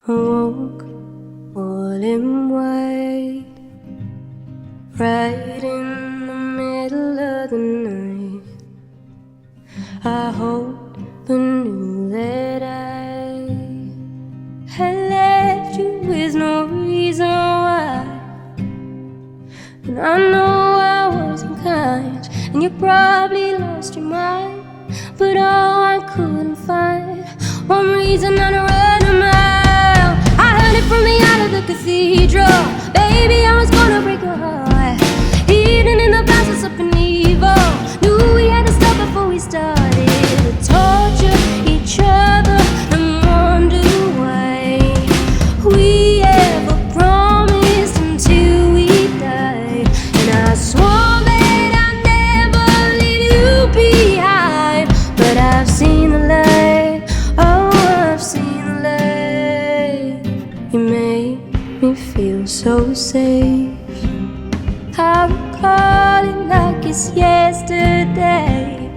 I woke all in white, right in the middle of the night. I hoped but knew that I had left you with no reason why. And I know I wasn't kind, and you probably lost your mind. But oh, I couldn't find one reason not to run a mile. I heard it from the out of the cathedral. Baby, I was gonna break your heart, hidden in the passes up in evil. Knew we had to stop before we started to torture each other and wonder why we ever promised until we died. And I swore that I'd never leave you behind, but I've seen the light. Oh, I've seen the light. You made me feel so safe. I recall it like it's yesterday,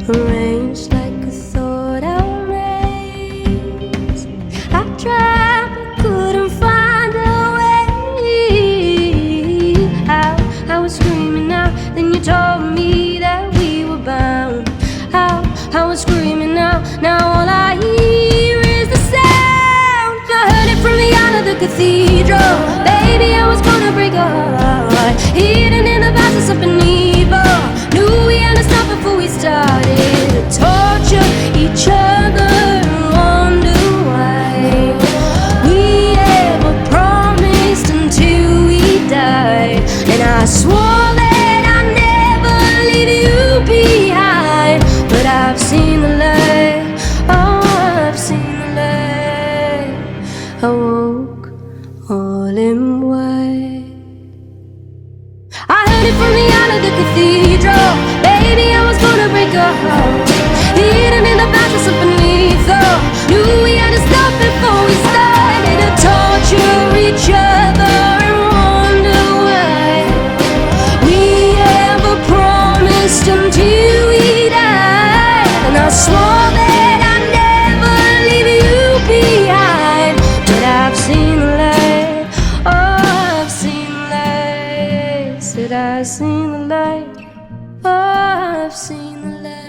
arranged like a thought out maze. I tried but couldn't find a way out. I was screaming out, then you told me that we were bound. I was screaming out, now all I hear is the sound. I heard it from the out of the cathedral. Baby, I was gonna break your heart, hidden in the passes up in evil. Knew we had to stop before we started to torture each other and wonder why we ever promised until we died. And I swore that I'd never leave you behind, but I've seen the light. Oh, I've seen the light. I woke all in white. I heard it from the out of the cathedral. Baby, I was gonna break your heart, hidden in the passes up beneath. Knew we had to stop before we started to torture each other and wonder why we ever promised until we died. And I swore that I'd never leave you behind, but I've seen the light. Oh, I've seen the light. Said I've seen the light. Oh, I've seen the light.